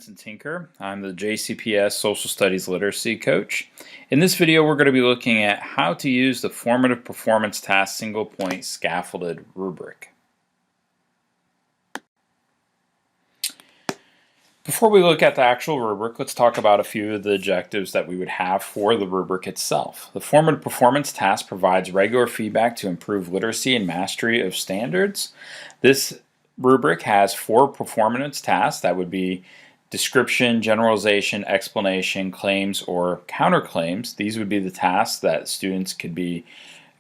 Vincent Tinker. I'm the JCPS Social Studies Literacy Coach. In this video, we're going to be looking at how to use the Formative Performance Task Single Point Scaffolded Rubric. Before we look at the actual rubric, let's talk about a few of the objectives that we would have for the rubric itself. The Formative Performance Task provides regular feedback to improve literacy and mastery of standards. This rubric has 4 performance tasks. That would be description, generalization, explanation, claims, or counterclaims. These would be the tasks that students could be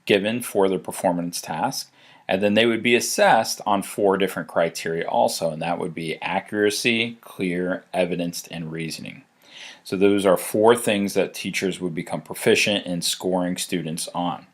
given for their performance task. And then they would be assessed on 4 different criteria also, and that would be accuracy, clear, evidenced, and reasoning. So those are 4 things that teachers would become proficient in scoring students on.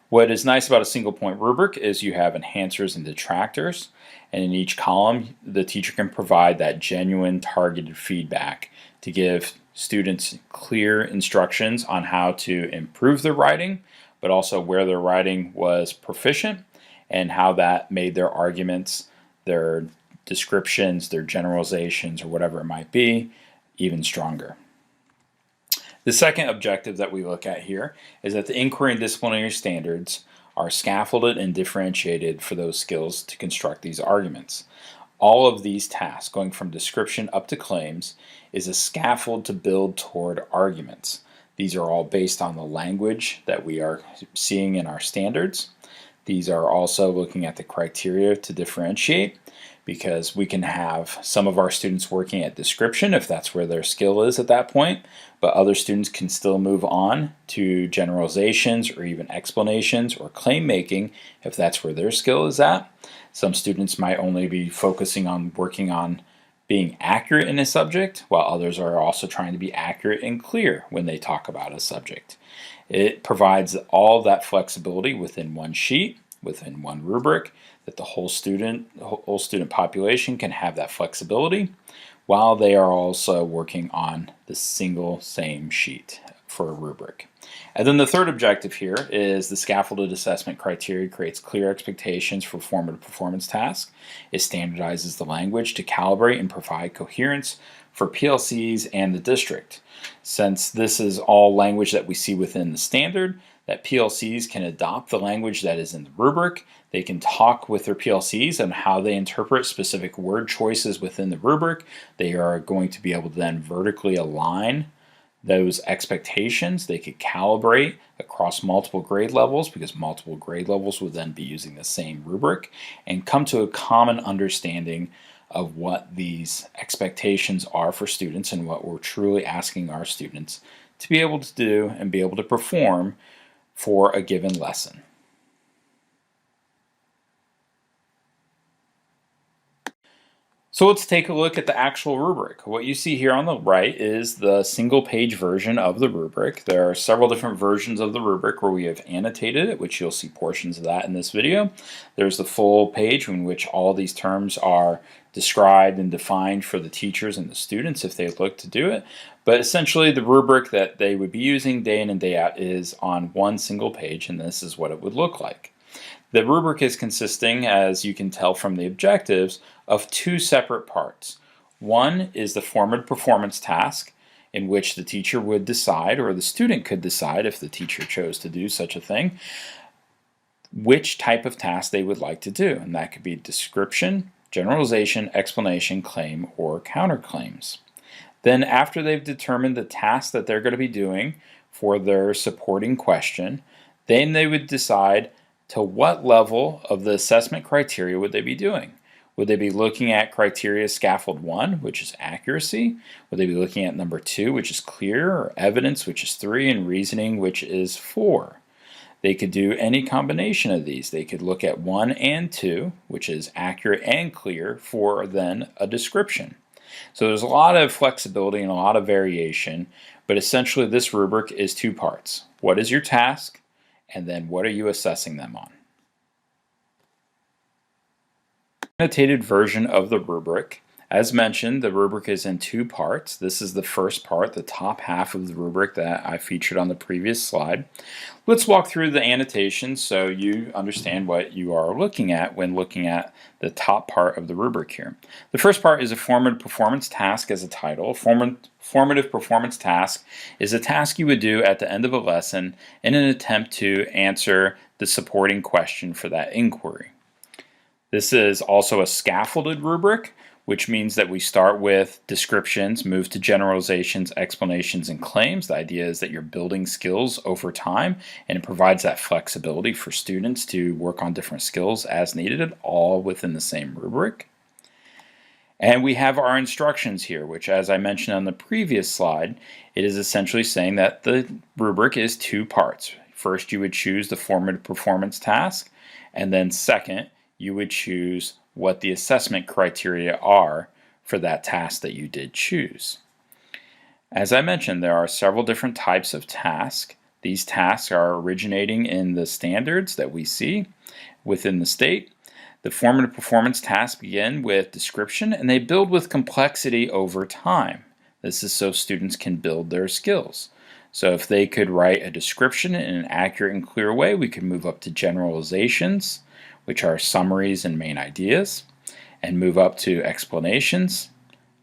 What is nice about a single point rubric is you have enhancers and detractors, and in each column the teacher can provide that genuine targeted feedback to give students clear instructions on how to improve their writing, but also where their writing was proficient and how that made their arguments, their descriptions, their generalizations, or whatever it might be, even stronger. The second objective that we look at here is that the inquiry and disciplinary standards are scaffolded and differentiated for those skills to construct these arguments. All of these tasks, going from description up to claims, is a scaffold to build toward arguments. These are all based on the language that we are seeing in our standards. These are also looking at the criteria to differentiate, because we can have some of our students working at description if that's where their skill is at that point, but other students can still move on to generalizations or even explanations or claim making if that's where their skill is at. Some students might only be focusing on working on being accurate in a subject, while others are also trying to be accurate and clear when they talk about a subject. It provides all that flexibility within one sheet, within one rubric, that the whole student population can have that flexibility while they are also working on the single same sheet for a rubric. And then the third objective here is the scaffolded assessment criteria creates clear expectations for formative performance tasks. It standardizes the language to calibrate and provide coherence for PLCs and the district. Since this is all language that we see within the standard, that PLCs can adopt the language that is in the rubric. They can talk with their PLCs on how they interpret specific word choices within the rubric. They are going to be able to then vertically align those expectations. They could calibrate across multiple grade levels, because multiple grade levels would then be using the same rubric, and come to a common understanding of what these expectations are for students and what we're truly asking our students to be able to do and be able to perform for a given lesson. So let's take a look at the actual rubric. What you see here on the right is the single page version of the rubric. There are several different versions of the rubric where we have annotated it, which you'll see portions of that in this video. There's the full page in which all these terms are described and defined for the teachers and the students if they look to do it. But essentially the rubric that they would be using day in and day out is on one single page, and this is what it would look like. The rubric is consisting, as you can tell from the objectives, of 2 separate parts. One is the formative performance task, in which the teacher would decide, or the student could decide if the teacher chose to do such a thing, which type of task they would like to do. And that could be description, generalization, explanation, claim, or counterclaims. Then after they've determined the task that they're going to be doing for their supporting question, then they would decide to what level of the assessment criteria would they be doing. Would they be looking at criteria scaffold 1, which is accuracy? Would they be looking at number 2, which is clear, or evidence, which is 3, and reasoning, which is 4? They could do any combination of these. They could look at 1 and 2, which is accurate and clear, for then a description. So there's a lot of flexibility and a lot of variation, but essentially this rubric is 2 parts. What is your task? And then what are you assessing them on? Annotated version of the rubric As mentioned, the rubric is in two parts. This is the first part, the top half of the rubric that I featured on the previous slide. Let's walk through the annotations so you understand what you are looking at when looking at the top part of the rubric here. The first part is a formative performance task as a title. Formative performance task is a task you would do at the end of a lesson in an attempt to answer the supporting question for that inquiry. This is also a scaffolded rubric, which means that we start with descriptions, move to generalizations, explanations, and claims. The idea is that you're building skills over time, and it provides that flexibility for students to work on different skills as needed, all within the same rubric. And we have our instructions here, which, as I mentioned on the previous slide, it is essentially saying that the rubric is two parts. First, you would choose the formative performance task, and then second, you would choose what the assessment criteria are for that task that you did choose. As I mentioned, there are several different types of tasks. These tasks are originating in the standards that we see within the state. The formative performance tasks begin with description, and they build with complexity over time. This is so students can build their skills. So if they could write a description in an accurate and clear way, we could move up to generalizations, which are summaries and main ideas, and move up to explanations,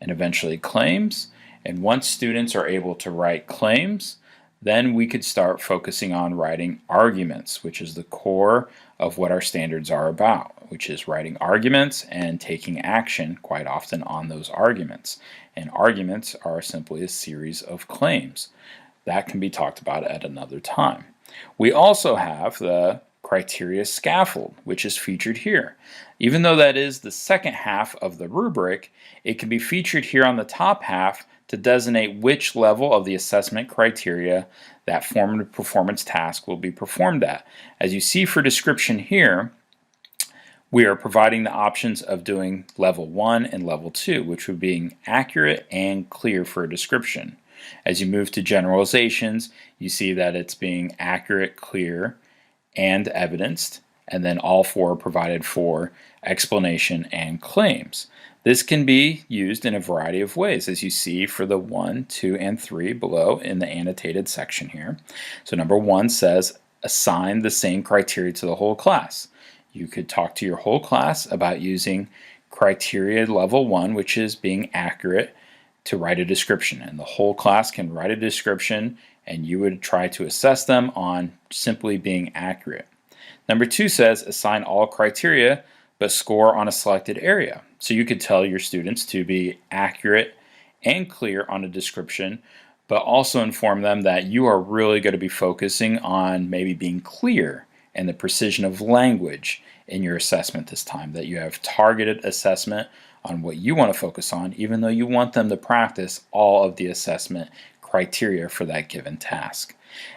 and eventually claims. And once students are able to write claims, then we could start focusing on writing arguments, which is the core of what our standards are about, which is writing arguments and taking action quite often on those arguments. And arguments are simply a series of claims. That can be talked about at another time. We also have the criteria scaffold, which is featured here. Even though that is the second half of the rubric, it can be featured here on the top half to designate which level of the assessment criteria that formative performance task will be performed at. As you see for description here, we are providing the options of doing level 1 and level 2, which would be accurate and clear for a description. As you move to generalizations, you see that it's being accurate, clear, and evidenced, and then all four are provided for explanation and claims. This can be used in a variety of ways, as you see for the 1, 2, and 3 below in the annotated section here. So number 1 says, assign the same criteria to the whole class. You could talk to your whole class about using criteria level 1, which is being accurate, to write a description. And the whole class can write a description, and you would try to assess them on simply being accurate. Number 2 says, assign all criteria, but score on a selected area. So you could tell your students to be accurate and clear on a description, but also inform them that you are really going to be focusing on maybe being clear and the precision of language in your assessment this time, that you have targeted assessment on what you want to focus on, even though you want them to practice all of the assessment criteria for that given task.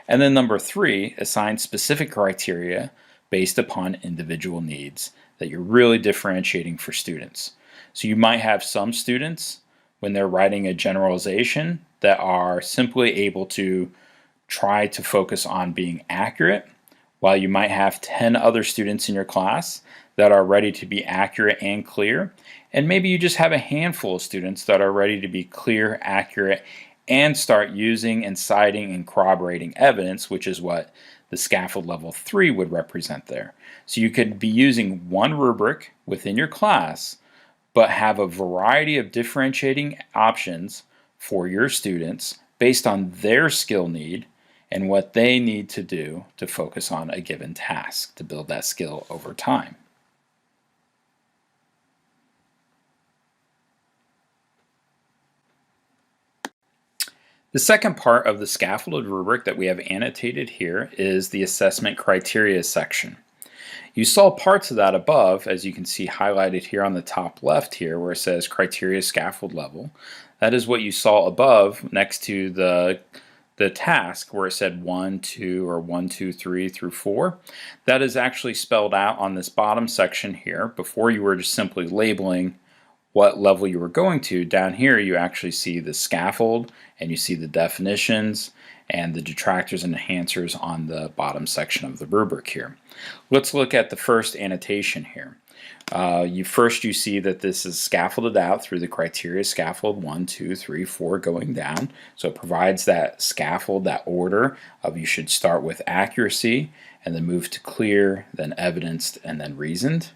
And then number 3, assign specific criteria based upon individual needs that you're really differentiating for students. So you might have some students, when they're writing a generalization, that are simply able to try to focus on being accurate, while you might have 10 other students in your class that are ready to be accurate and clear. And maybe you just have a handful of students that are ready to be clear, accurate, and start using and citing and corroborating evidence, which is what the scaffold level 3 would represent there. So you could be using one rubric within your class, but have a variety of differentiating options for your students based on their skill need and what they need to do to focus on a given task to build that skill over time. The second part of the scaffolded rubric that we have annotated here is the assessment criteria section. You saw parts of that above, as you can see highlighted here on the top left here, where it says criteria scaffold level. That is what you saw above next to the task where it said 1, 2, or 1, 2, 3 through 4. That is actually spelled out on this bottom section here. Before, you were just simply labeling what level you were going to. Down here you actually see the scaffold, and you see the definitions and the detractors and enhancers on the bottom section of the rubric here. Let's look at the first annotation here. You see that this is scaffolded out through the criteria scaffold 1, 2, 3, 4 going down. So it provides that scaffold, that order of you should start with accuracy and then move to clear, then evidenced, and then reasoned.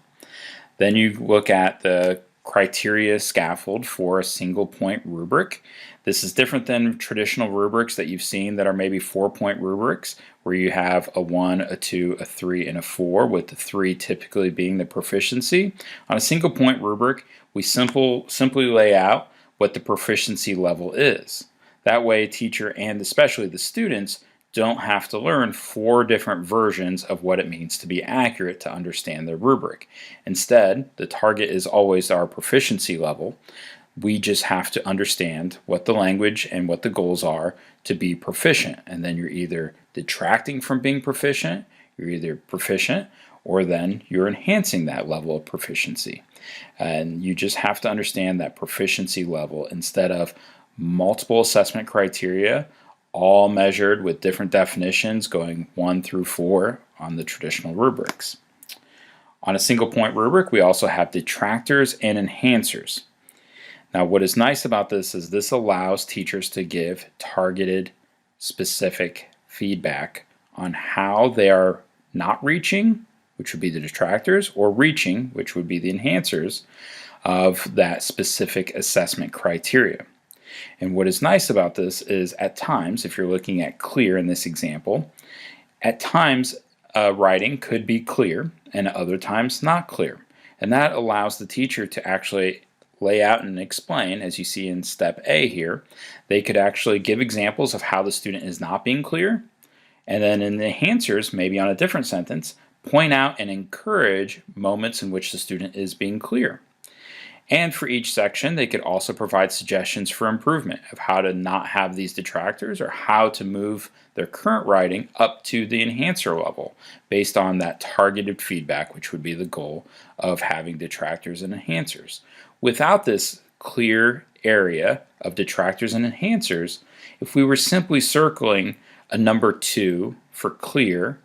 Then you look at the criteria scaffold for a single point rubric. This is different than traditional rubrics that you've seen that are maybe 4-point rubrics, where you have a 1, a 2, a 3, and a 4, with the 3 typically being the proficiency. On a single point rubric, we simply lay out what the proficiency level is. That way, teacher and especially the students don't have to learn 4 different versions of what it means to be accurate to understand the rubric. Instead, the target is always our proficiency level. We just have to understand what the language and what the goals are to be proficient. And then you're either detracting from being proficient, you're either proficient, or then you're enhancing that level of proficiency. And you just have to understand that proficiency level instead of multiple assessment criteria, all measured with different definitions going 1 through 4 on the traditional rubrics. On a single point rubric, we also have detractors and enhancers. Now, what is nice about this is this allows teachers to give targeted, specific feedback on how they are not reaching, which would be the detractors, or reaching, which would be the enhancers of that specific assessment criteria. And what is nice about this is at times, if you're looking at clear in this example, at times writing could be clear and at other times not clear. And that allows the teacher to actually lay out and explain, as you see in step A here. They could actually give examples of how the student is not being clear, and then in the enhancers, maybe on a different sentence, point out and encourage moments in which the student is being clear. And for each section, they could also provide suggestions for improvement of how to not have these detractors or how to move their current writing up to the enhancer level based on that targeted feedback, which would be the goal of having detractors and enhancers. Without this clear area of detractors and enhancers, if we were simply circling a number 2 for clear,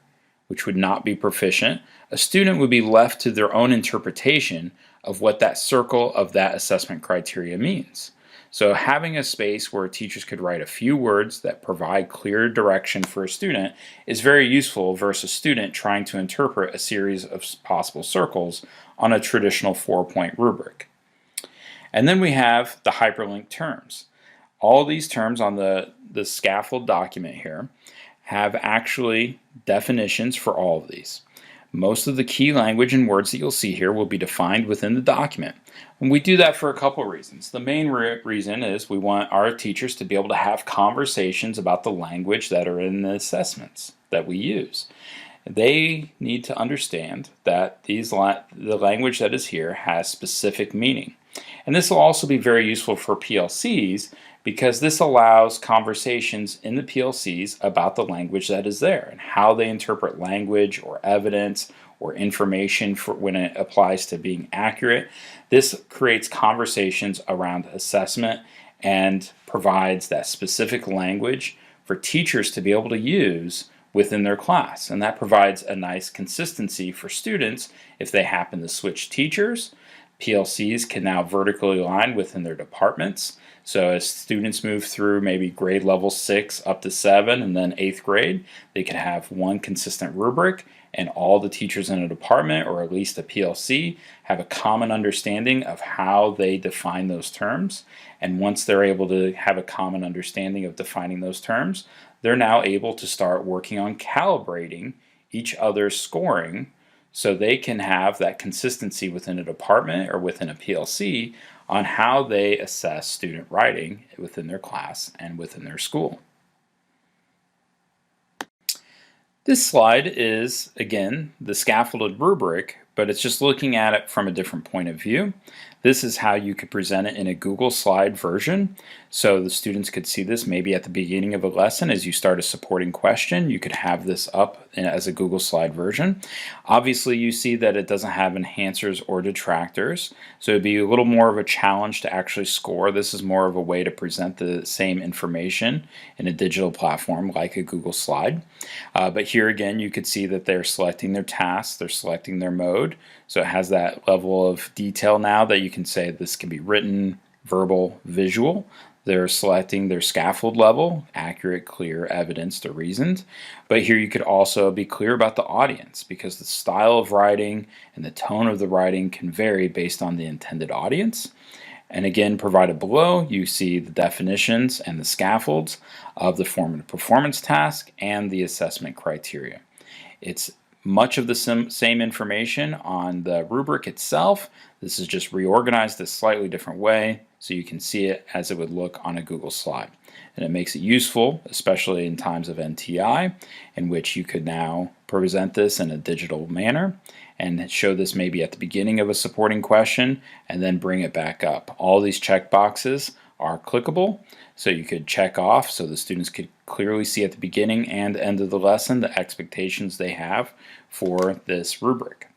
which would not be proficient, a student would be left to their own interpretation of what that circle of that assessment criteria means. So having a space where teachers could write a few words that provide clear direction for a student is very useful versus a student trying to interpret a series of possible circles on a traditional 4-point rubric. And then we have the hyperlinked terms. All these terms on the scaffold document here have actually definitions for all of these. Most of the key language and words that you'll see here will be defined within the document. And we do that for a couple of reasons. The main reason is we want our teachers to be able to have conversations about the language that are in the assessments that we use. They need to understand that the language that is here has specific meaning. And this will also be very useful for PLCs because this allows conversations in the PLCs about the language that is there and how they interpret language or evidence or information for when it applies to being accurate. This creates conversations around assessment and provides that specific language for teachers to be able to use within their class. And that provides a nice consistency for students if they happen to switch teachers. PLCs can now vertically align within their departments. So as students move through maybe grade level 6 up to 7 and then 8th grade, they can have one consistent rubric and all the teachers in a department or at least a PLC have a common understanding of how they define those terms. And once they're able to have a common understanding of defining those terms, they're now able to start working on calibrating each other's scoring so they can have that consistency within a department or within a PLC on how they assess student writing within their class and within their school. This slide is, again, the scaffolded rubric, but it's just looking at it from a different point of view. This is how you could present it in a Google slide version. So the students could see this maybe at the beginning of a lesson as you start a supporting question. You could have this up as a Google slide version. Obviously you see that it doesn't have enhancers or detractors, so it'd be a little more of a challenge to actually score. This is more of a way to present the same information in a digital platform like a Google slide. But here again you could see that they're selecting their tasks, they're selecting their mode, so it has that level of detail now that you can say this can be written, verbal, visual. They're selecting their scaffold level, accurate, clear, evidenced, or reasoned. But here you could also be clear about the audience, because the style of writing and the tone of the writing can vary based on the intended audience. And again, provided below, you see the definitions and the scaffolds of the formative performance task and the assessment criteria. It's much of the same information on the rubric itself. This is just reorganized a slightly different way so you can see it as it would look on a Google slide. And it makes it useful, especially in times of NTI, in which you could now present this in a digital manner and show this maybe at the beginning of a supporting question and then bring it back up. All these check boxes are clickable, so you could check off so the students could clearly see at the beginning and end of the lesson the expectations they have for this rubric.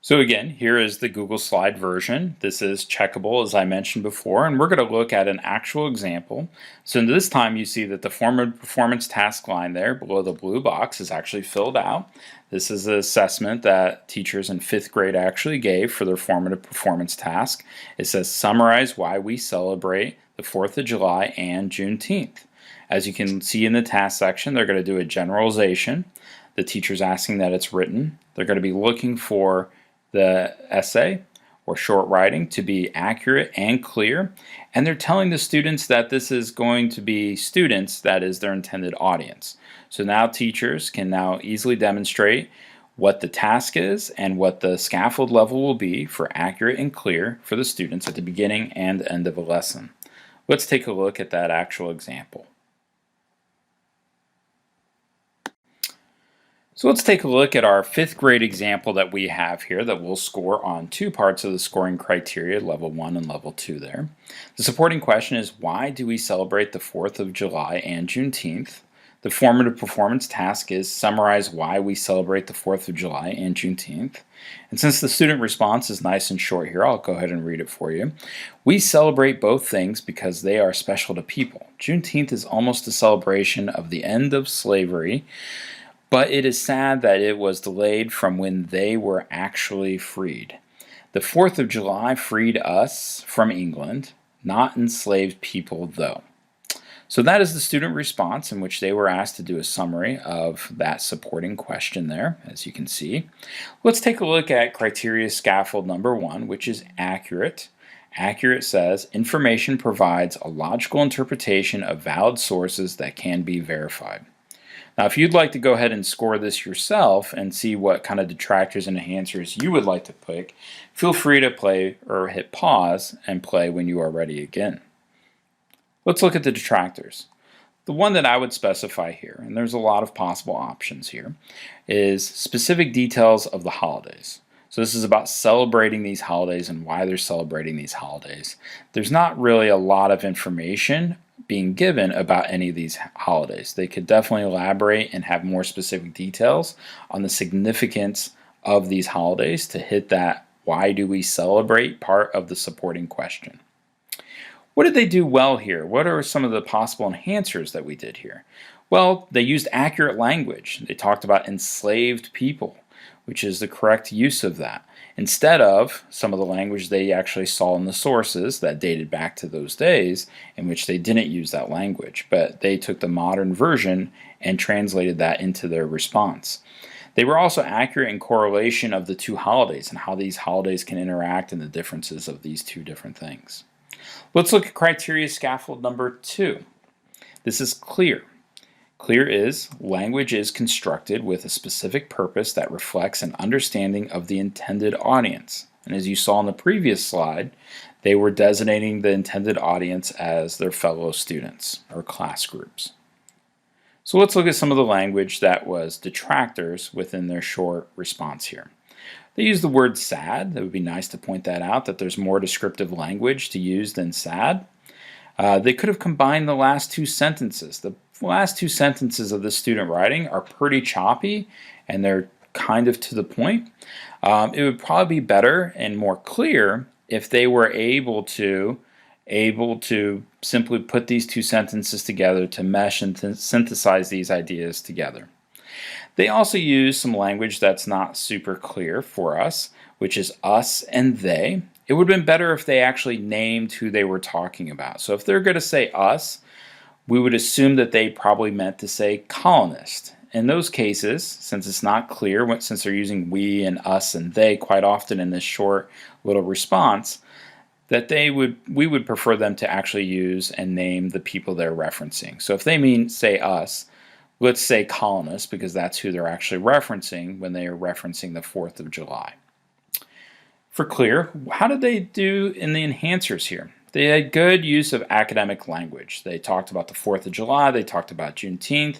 So again, here is the Google slide version. This is checkable, as I mentioned before, and we're going to look at an actual example. So this time you see that the formative performance task line there below the blue box is actually filled out. This is an assessment that teachers in 5th grade actually gave for their formative performance task. It says, summarize why we celebrate the 4th of July and Juneteenth. As you can see in the task section, they're going to do a generalization. The teacher's asking that it's written. They're going to be looking for the essay or short writing to be accurate and clear, and they're telling the students that this is going to be students, that is their intended audience. So now teachers can now easily demonstrate what the task is and what the scaffold level will be for accurate and clear for the students at the beginning and end of a lesson. Let's take a look at that actual example. So let's take a look at our 5th grade example that we have here that will score on 2 parts of the scoring criteria, level 1 and level 2 there. The supporting question is, why do we celebrate the 4th of July and Juneteenth? The formative performance task is summarize why we celebrate the 4th of July and Juneteenth. And since the student response is nice and short here, I'll go ahead and read it for you. We celebrate both things because they are special to people. Juneteenth is almost a celebration of the end of slavery, but it is sad that it was delayed from when they were actually freed. The 4th of July freed us from England, not enslaved people though. So that is the student response, in which they were asked to do a summary of that supporting question there, as you can see. Let's take a look at criteria scaffold number 1, which is accurate. Accurate says, information provides a logical interpretation of valid sources that can be verified. Now, if you'd like to go ahead and score this yourself and see what kind of detractors and enhancers you would like to pick, feel free to play or hit pause and play when you are ready again. Let's look at the detractors. The one that I would specify here, and there's a lot of possible options here, is specific details of the holidays. So this is about celebrating these holidays and why they're celebrating these holidays. There's not really a lot of information being given about any of these holidays. They could definitely elaborate and have more specific details on the significance of these holidays to hit that why do we celebrate part of the supporting question. What did they do well here? What are some of the possible enhancers that we did here? Well, they used accurate language. They talked about enslaved people, which is the correct use of that, instead of some of the language they actually saw in the sources that dated back to those days in which they didn't use that language, but they took the modern version and translated that into their response. They were also accurate in correlation of the 2 holidays and how these holidays can interact and the differences of these 2 different things. Let's look at criteria scaffold number 2. This is clear. Clear is, language is constructed with a specific purpose that reflects an understanding of the intended audience. And as you saw in the previous slide, they were designating the intended audience as their fellow students or class groups. So let's look at some of the language that was detractors within their short response here. They use the word sad. It would be nice to point that out, that there's more descriptive language to use than sad. They could have combined the last two sentences. The last two sentences of the student writing are pretty choppy and they're kind of to the point. It would probably be better and more clear if they were able to simply put these two sentences together to mesh and synthesize these ideas together. They also use some language that's not super clear for us, which is us and they. It would have been better if they actually named who they were talking about. So if they're going to say us, we would assume that they probably meant to say colonist. In those cases, since it's not clear, since they're using we and us and they quite often in this short little response, that we would prefer them to actually use and name the people they're referencing. So if they say us, let's say colonists, because that's who they're actually referencing when they are referencing the 4th of July. For clear, how did they do in the enhancers here? They had good use of academic language. They talked about the 4th of July, they talked about Juneteenth,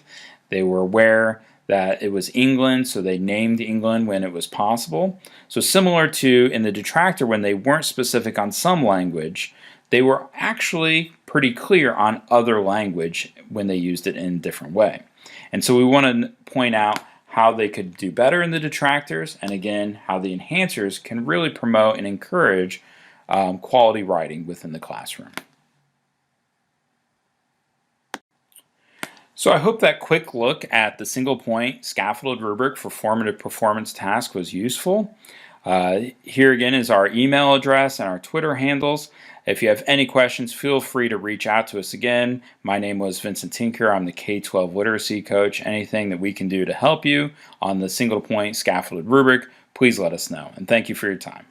they were aware that it was England, so they named England when it was possible. So similar to in the detractor, when they weren't specific on some language, they were actually pretty clear on other language when they used it in a different way. And so we want to point out how they could do better in the detractors, and again, how the enhancers can really promote and encourage quality writing within the classroom. So I hope that quick look at the single point scaffolded rubric for formative performance task was useful. Here again is our email address and our Twitter handles. If you have any questions, feel free to reach out to us again. My name was Vincent Tinker. I'm the K-12 literacy coach. Anything that we can do to help you on the single point scaffolded rubric, please let us know. And thank you for your time.